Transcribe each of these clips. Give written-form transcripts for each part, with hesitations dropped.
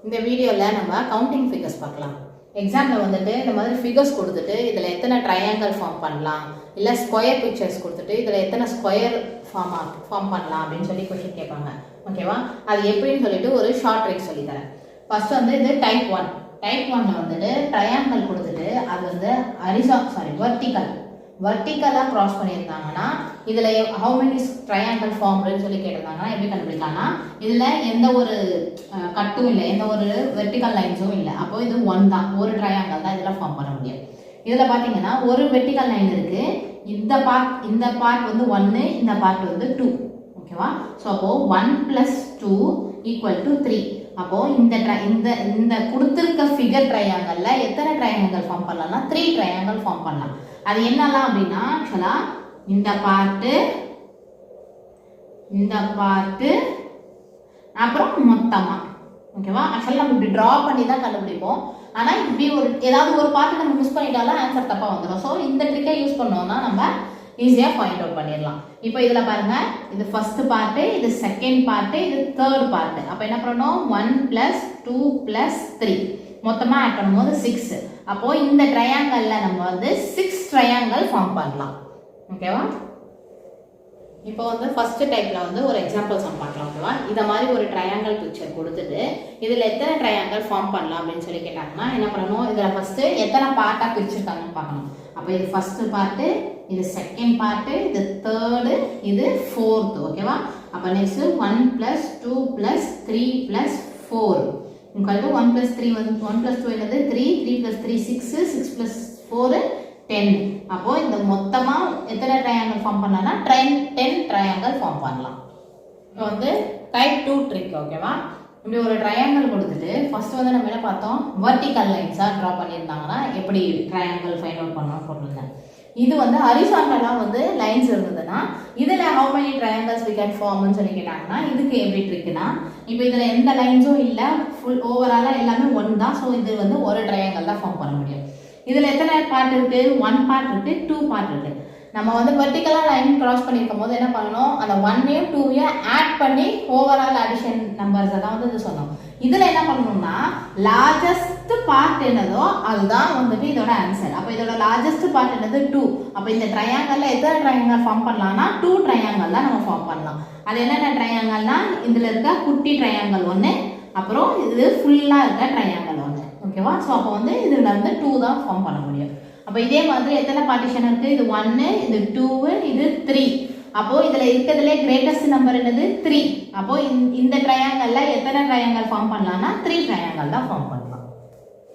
இந்த வீடியோவில் நம்ம கவுண்டிங் ஃபிகர்ஸ் பார்க்கலாம். எக்ஸாம்பிள் வந்துட்டு இந்த மாதிரி ஃபிகர்ஸ் கொடுத்துட்டு இதில் எத்தனை ட்ரையாங்கிள் ஃபார்ம் பண்ணலாம், இல்லை ஸ்கொயர் பிக்சர்ஸ் கொடுத்துட்டு இதில் எத்தனை ஸ்கொயர் ஃபார்ம் பண்ணலாம் அப்படின்னு சொல்லி கொஸ்டின் கேட்பாங்க. ஓகேவா? அது எப்படின்னு சொல்லிட்டு ஒரு ஷார்ட் ட்ரிக் சொல்லித்தரேன். ஃபர்ஸ்ட் வந்து இது டைப் 1. டைப் 1ல் வந்துட்டு ட்ரையாங்கிள் கொடுத்துட்டு அது வந்து வெர்டிக்கலாக க்ராஸ் பண்ணியிருந்தாங்கன்னா இதில் ஹவு மெனி ட்ரையாங்கிள் ஃபார்ம்னு சொல்லி கேட்டிருந்தாங்கன்னா எப்படி கண்டுபிடிக்கலாம்னா இதில் எந்த ஒரு கட்டும் இல்லை, எந்த ஒரு வெர்டிக்கல் லைன்ஸும் இல்லை. அப்போ இது 1 தான், ஒரு ட்ரையாங்கிள் தான் இதில் ஃபார்ம் பண்ண முடியும். இதில் பார்த்தீங்கன்னா ஒரு வெர்டிக்கல் லைன் இருக்குது. இந்த பார்ட் வந்து 1, இந்த பார்ட் வந்து 2. ஓகேவா? ஸோ அப்போது 1 + 2 = 3. அப்போது இந்த கொடுத்துருக்க ஃபிகர் ட்ரையாங்கிளில் எத்தனை ட்ரையாங்கிள் ஃபார்ம் பண்ணலாம்னா 3 ட்ரையாங்கிள் ஃபார்ம் பண்ணலாம். அது என்னலாம் அப்படின்னா ஆக்சுவலாக இந்த பார்ட்டு அப்புறம் மொத்தமாக. ஓகேவா? ஆக்சுவலாக நம்ம இப்படி ட்ரா பண்ணி தான் கண்டுபிடிப்போம். ஆனால் இப்படி ஏதாவது ஒரு பார்ட்டு நம்ம மிஸ் பண்ணிட்டாலும் ஆன்சர் தப்பாக வந்துடும். ஸோ இந்த ட்ரிக்கை யூஸ் பண்ணோம்னா நம்ம ஈஸியாக ஃபைண்ட் அவுட் பண்ணிடலாம். இப்போ இதில் பாருங்கள், இது ஃபர்ஸ்ட் பார்ட்டு, இது செகண்ட் பார்ட்டு, இது தேர்ட் பார்ட்டு. அப்போ என்ன பண்ணணும், 1 + 2 + 3 மொத்தமாக ஆட் பண்ணும்போது 6. அப்போது இந்த ட்ரையாங்கிளில் நம்ம வந்து 6 ட்ரையாங்கிள் ஃபார்ம் பண்ணலாம். ஓகேவா? இப்போ வந்து ஃபர்ஸ்ட் டைப்பில் வந்து ஒரு எக்ஸாம்பிள் சம் பார்க்கலாம். ஓகேவா? இதை மாதிரி ஒரு ட்ரையாங்கிள் பிக்சர் கொடுத்துட்டு இதில் எத்தனை ட்ரையாங்கிள் ஃபார்ம் பண்ணலாம் அப்படின்னு சொல்லி கேட்டாங்கன்னா என்ன பண்ணணும், இதில் ஃபஸ்ட்டு எத்தனை பார்ட்டாக பிரிச்சுருக்காங்கன்னு பார்க்கணும். அப்போ இது ஃபஸ்ட்டு பார்ட்டு, இது செகண்ட் பார்ட்டு, இது தேர்டு, இது ஃபோர்த்து. ஓகேவா? அப்போ நெக்ஸ்ட்டு 1 + 2 + 3 + 4 உங்களுக்கு 1 + 3 வந்து 1 + 2 என்னது 3, 3 + 3 6, 6 + 4 10. அப்போ இந்த மொத்தமா எத்தனை ட்ரையாங்கிள் ஃபார்ம் பண்ணலாம்னா 10 ட்ரையாங்கிள் ஃபார்ம் பண்ணலாம். இப்போ வந்து டைப் 2 ட்ரிக். ஓகேவா? இப்படி ஒரு ட்ரையாங்கிள் கொடுத்துட்டு ஃபர்ஸ்ட் வந்து நம்ம என்ன பார்த்தோம், வெர்டிக்கல் லைன்ஸாக ட்ரா பண்ணியிருந்தாங்கன்னா எப்படி ட்ரையாங்கிள் ஃபைண்ட் அவுட் பண்ணணும்னு போட்டிருந்தேன். இது வந்து ஹரிசாண்டலாக வந்து லைன்ஸ் இருந்ததுன்னா இதில் how many triangles we can ஃபார்ம்னு சொல்லி கேட்டாங்கன்னா இதுக்கு எப்படி ட்ரிக்குன்னா, இப்போ இதில் எந்த லைன்ஸும் இல்லை, ஃபுல் ஓவராலாக எல்லாமே 1 தான். ஸோ இது வந்து ஒரு ட்ரையாங்கிள் தான் ஃபார்ம் பண்ண முடியும். இதில் எத்தனை பார்ட் இருக்குது, 1 பார்ட் இருக்குது, 2 பார்ட் இருக்குது. நம்ம வந்து வெர்டிக்கலாக லைன் கிராஸ் பண்ணியிருக்கும் போது என்ன பண்ணணும், அந்த 1ஐயும் 2ஐயும் ஆட் பண்ணி ஓவரால் அடிஷன் நம்பர்ஸ் தான் வந்து இது சொன்னோம். இதில் என்ன பண்ணணும்னா லார்ஜஸ்ட் பார்ட் என்னதோ அதுதான் வந்துட்டு இதோட ஆன்சர். அப்போ இதோட லார்ஜஸ்ட் பார்ட் என்னது 2. அப்போ இந்த ட்ரையாங்கிளில் எத்தனை ட்ரையாங்கிள் ஃபார்ம் பண்ணலாம்னா 2 ட்ரையாங்கிள் தான் நம்ம ஃபார்ம் பண்ணலாம். அது என்னென்ன ட்ரையாங்கிள்னா இதில் இருக்க குட்டி ட்ரையாங்கிள் 1, அப்புறம் இது ஃபுல்லாக இருக்க ட்ரையாங்கிள் 1. ஓகேவா? ஸோ அப்போ வந்து இதில் வந்து 2 தான் ஃபார்ம் பண்ண முடியும். அப்போ இதே மாதிரி எத்தனை பார்ட்டிஷன் இருக்குது, இது 1, இது 2, இது 3. அப்போது இதில் இருக்கிறதுலே கிரேட்டஸ்ட் நம்பர் என்னது 3. அப்போது இந்த ட்ரையாங்கிளில் எத்தனை ட்ரையாங்கிள் ஃபார்ம் பண்ணலாம்னா 3 ட்ரையாங்கிள் தான் ஃபார்ம் பண்ணலாம்.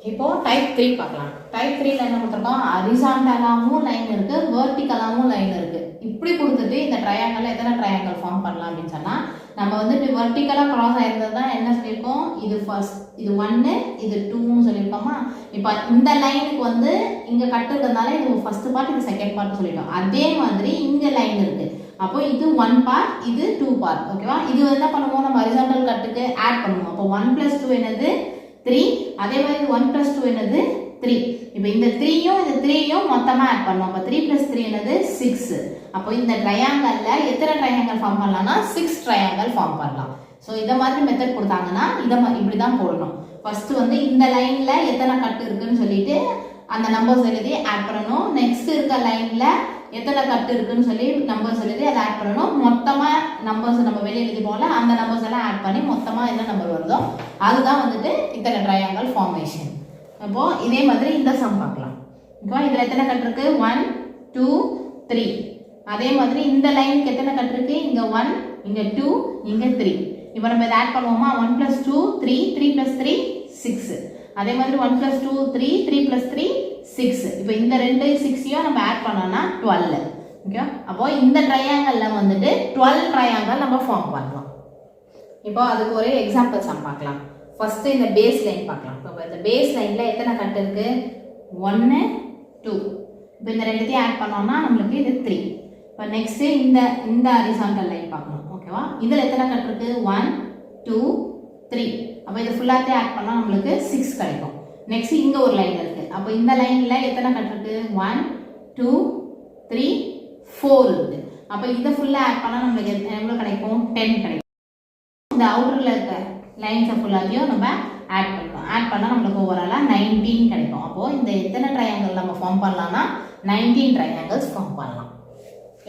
இப்போது டைப் 3 பார்க்கலாம். டைப் 3ல என்ன கொடுத்துருக்கோம், ஹரிசாண்டலாகவும் லைன் இருக்குது, வெர்டிக்கலாகவும் லைன் இருக்குது. இப்படி கொடுத்துட்டு இந்த ட்ரையாங்கிளில் எத்தனை ட்ரையாங்கிள் ஃபார்ம் பண்ணலாம் அப்படின்னு சொன்னால் நம்ம வந்து இப்படி வெர்டிக்கலாக க்ராஸ் ஆயிருந்தது தான் என்ன சொல்லியிருக்கோம், இது ஃபர்ஸ்ட், இது 1, இது 2ன்னு சொல்லியிருக்கோமா. இப்போ இந்த லைனுக்கு வந்து இங்கே கட்டு இருக்கிறதுனால இது ஃபர்ஸ்ட் பார்ட், இது செகண்ட் பார்ட் சொல்லிட்டோம். அதே மாதிரி இங்கே லைன் இருக்குது. அப்போ இது 1 பார்ட், இது 2 பார்ட். ஓகேவா? இது என்ன பண்ணுவோம், நம்ம ஹரிசாண்டல் கட்டுக்கு ஆட் பண்ணுவோம். அப்போ 1 + 2 என்னது 3. அதே மாதிரி 1 + 2 என்னது 3. இப்போ இந்த 3யும் இந்த 3யும் மொத்தமாக ஆட் பண்ணுவோம். அப்போ 3 + 3 என்னது 6. அப்போ இந்த ட்ரையாங்கிளில் எத்தனை ட்ரையாங்கிள் ஃபார்ம் பண்ணலாம்னா 6 ட்ரையாங்கிள் ஃபார்ம் பண்ணலாம். ஸோ இதை மாதிரி மெத்தட் கொடுத்தாங்கன்னா இப்படி தான் போடணும். ஃபர்ஸ்ட் வந்து இந்த லைனில் எத்தனை கட்டு இருக்குன்னு சொல்லிட்டு அந்த நம்பர்ஸ் எழுதி ஆட் பண்ணணும். நெக்ஸ்ட் இருக்க லைனில் எத்தனை கட்டு இருக்குன்னு சொல்லி நம்பர்ஸ் எழுதி அதை ஆட் பண்ணணும். மொத்தமாக நம்பர்ஸ் நம்ம வெளியே எழுதி போல அந்த நம்பர்ஸ் எல்லாம் ஆட் பண்ணி மொத்தமாக என்ன நம்பர் வருதோ அதுதான் வந்துட்டு இத்தனை ட்ரையாங்கிள் ஃபார்மேஷன். அப்போது இதே மாதிரி இந்த சம் பார்க்கலாம். இப்போ இதில் எத்தனை கட்டு இருக்கு, 1, 2, 3. அதே மாதிரி இந்த லைனுக்கு எத்தனை கட்டு இருக்கு, இங்கே 1, இங்கே 2, இங்கே 3. இப்போ நம்ம இதை ஆட் பண்ணுவோமா, 1 + 2 3, 3 + 3 6. அதே மாதிரி 1 + 2 3, 3 + 3 6. இப்போ இந்த 2 6ஐயும் நம்ம ஆட் பண்ணோம்னா 12. ஓகே? அப்போ இந்த ட்ரையாங்கிளில் வந்துட்டு 12 ட்ரையாங்கிள் நம்ம ஃபார்ம் பண்ணலாம். இப்போ அதுக்கு ஒரு எக்ஸாம்பிள் சம் பார்க்கலாம். ஃபர்ஸ்ட் இந்த பேஸ் லைன் பார்க்கலாம். இப்போ இந்த பேஸ் லைனில் எத்தனை கட்டு இருக்கு, 1, 2. இப்போ இந்த ரெண்டுத்தையும் ஆட் பண்ணோம்னா நம்மளுக்கு இது 3. இப்போ நெக்ஸ்ட் இந்த ஹரிசாண்டல் லைன் பார்க்கணும். ஓகேவா? இதில் எத்தனை கட்டு இருக்கு, 1, 2, 3. அப்போ இது ஃபுல்லாத்தையும் ஆட் பண்ணால் நம்மளுக்கு 6 கிடைக்கும். நெக்ஸ்ட் இங்கே ஒரு லைன் இருக்குது. அப்போ இந்த லைனில் எத்தனை கட்டு இருக்கு, 1, 2, 3, 4 இருக்குது. அப்போ இதை ஃபுல்லாக ஆட் பண்ணால் நம்மளுக்கு எவ்வளோ கிடைக்கும், 10 கிடைக்கும். இந்த அவுட்டரில் இருக்க லைன்ஸை ஃபுல்லாத்தையும் நம்ம ஆட் பண்ணணும். ஆட் பண்ணால் நம்மளுக்கு ஓவராலாக 19 கிடைக்கும். அப்போது இந்த எத்தனை ட்ரையாங்கிள் நம்ம ஃபார்ம் பண்ணலாம்னா 19 ட்ரையாங்கிள்ஸ் ஃபார்ம் பண்ணலாம்.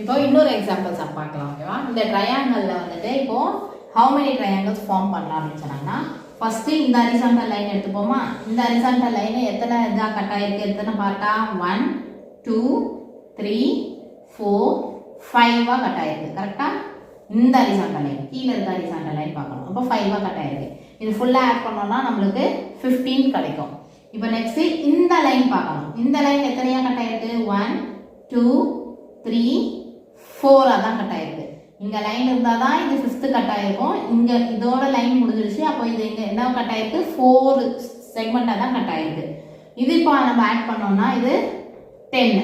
இப்போ இன்னொரு எக்ஸாம்பிள்ஸ் பார்க்கலாம். ஓகேவா? இந்த ட்ரையாங்கிளில் வந்துட்டு இப்போது ஹவு மெனி ட்ரையாங்கிள்ஸ் ஃபார்ம் பண்ணலாம் அப்படின்னு சொன்னாங்கன்னா ஃபஸ்ட்டு இந்த ஹரிசாண்டல் லைன் எடுத்துப்போமா. இந்த ஹரிசாண்டல் லைன் எத்தனை இதாக கட் ஆகிருக்கு, எத்தனை பார்ட்டா 1 2 3 4 5 கட் ஆகிருக்கு. கரெக்டாக இந்த ஹரிசாண்டல் லைன் கீழே இருக்க ஹரிசாண்டல் லைன் பார்க்கணும். அப்போ 5 கட் ஆகிருக்கு. இது ஃபுல்லாக ஆட் பண்ணோம்னா நம்மளுக்கு 15 கிடைக்கும். இப்போ நெக்ஸ்ட்டு இந்த லைன் பார்க்கணும். இந்த லைன் எத்தனையாக கட் ஆகிருக்கு, 1 2 3 4 தான் கட் ஆகிருக்கு. இங்கே லைன் இருந்தால் தான் இது 5th கட் ஆகிருக்கும். இங்கே இதோட லைன் முடிஞ்சிருச்சு. அப்போ இது இங்கே என்ன கட் ஆகிருக்கு, 4 செக்மெண்ட்டாக தான் கட் ஆகிருக்கு. இது இப்போ நம்ம ஆட் பண்ணோம்னா இது 10.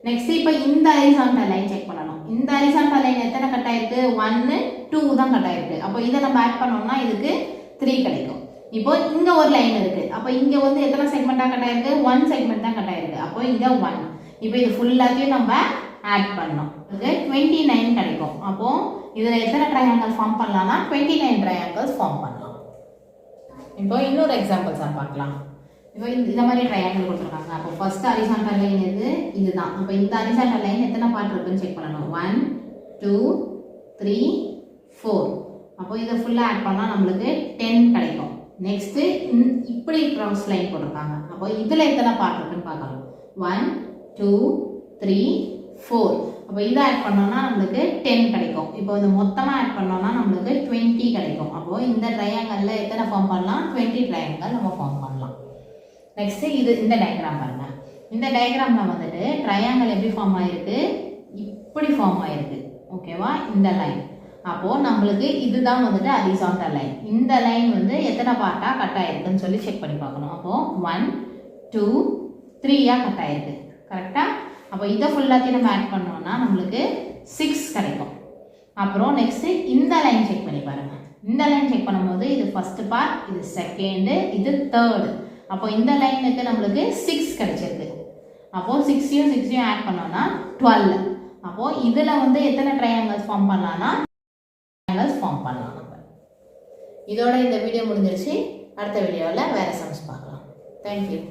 நெக்ஸ்ட் இப்போ இந்த ஹரிசாண்டல் லைன் செக் பண்ணணும். இந்த ஹரிசாண்டல் லைன் எத்தனை கட் ஆயிருக்கு, 1 2 தான் கட் ஆயிருக்கு. அப்போ இதை நம்ம ஆட் பண்ணோம்னா இதுக்கு 3 கிடைக்கும். இப்போ இங்க ஒரு லைன் இருக்கு. அப்போ இங்க வந்து எத்தனை செக்மெண்டா கட் ஆயிருக்கு, 1 செக்மெண்ட் தான் கட் ஆயிருக்கு. அப்போ இங்க 1. இப்போ இது ஃபுல்லாத்தையும் நம்ம ஆட் பண்ணோம். இது 29 கிடைக்கும். அப்போ இதுல எத்தனை ட்ரையாங்கிள் ஃபார்ம் பண்ணலாம்னா 29 ட்ரையாங்கிள்ஸ் ஃபார்ம் பண்ணலாம். இப்போ இன்னொரு எக்ஸாம்பிள்ஸ் பார்க்கலாம். இப்போ இந்த மாதிரி ட்ரையாங்கிள் கொடுத்துருக்காங்க. அப்போ ஃபர்ஸ்ட் ஹரிசாண்டல் லைன் இதுதான். அப்போ இந்த ஹரிசாண்டல் லைன் எத்தனை பார்ட் இருக்குன்னு செக் பண்ணணும். 1 2 3 4. அப்போ இதை ஃபுல்லாக ஆட் பண்ணால் நம்மளுக்கு 10 கிடைக்கும். நெக்ஸ்ட்டு இப்படி கிராஸ் லைன் போட்டிருக்காங்க. அப்போ இதில் எத்தனை பார்ட் இருக்குன்னு பார்க்கலாம். 1 2 3 4. அப்போ இதை ஆட் பண்ணோம்னா நம்மளுக்கு 10 கிடைக்கும். இப்போ இது மொத்தமாக ஆட் பண்ணோம்னா நம்மளுக்கு 20 கிடைக்கும். அப்போது இந்த ட்ரையாங்கிளில் எத்தனை ஃபார்ம் பண்ணலாம், 20 ட்ரையாங்கிள் நம்ம ஃபார்ம் பண்ணலாம். நெக்ஸ்ட்டு இந்த டயக்ராம் பாருங்க. இந்த டயக்ராமில் வந்துட்டு ட்ரையாங்கிள் எப்படி ஃபார்ம் ஆகிருக்கு, இப்படி ஃபார்ம் ஆகிருக்கு. ஓகேவா? இந்த லைன். அப்போது நம்மளுக்கு இதுதான் வந்துட்டு ஹரிசாண்டல் லைன். இந்த லைன் வந்து எத்தனை பார்ட்டாக கட் ஆகிருக்குன்னு சொல்லி செக் பண்ணி பார்க்கணும். அப்போது 1 2 3 கட் ஆகிருக்கு. கரெக்டாக? அப்போ இதை ஃபுல்லாத்தையும் நம்ம ஆட் பண்ணோம்னா நம்மளுக்கு 6 கிடைக்கும். அப்புறம் நெக்ஸ்ட்டு இந்த லைன் செக் பண்ணி பாருங்கள். இந்த லைன் செக் பண்ணும்போது இது ஃபஸ்ட்டு பார்ட், இது செகண்டு, இது தேர்டு. அப்போ இந்த லைனுக்கு நம்மளுக்கு 6 கிடைச்சிருக்கு. அப்போது 6 ஆட் பண்ணோம்னா 12. அப்போது இதில் வந்து எத்தனை ட்ரையாங்கிள்ஸ் ஃபார்ம் பண்ணலாம்னா ட்ரையாங்கிள்ஸ் ஃபார்ம் பண்ணலாம். நம்ம இதோட இந்த வீடியோ முடிஞ்சிருச்சு. அடுத்த வீடியோவில் வேறு சம்ஸ் பார்க்கலாம். தேங்க்யூ.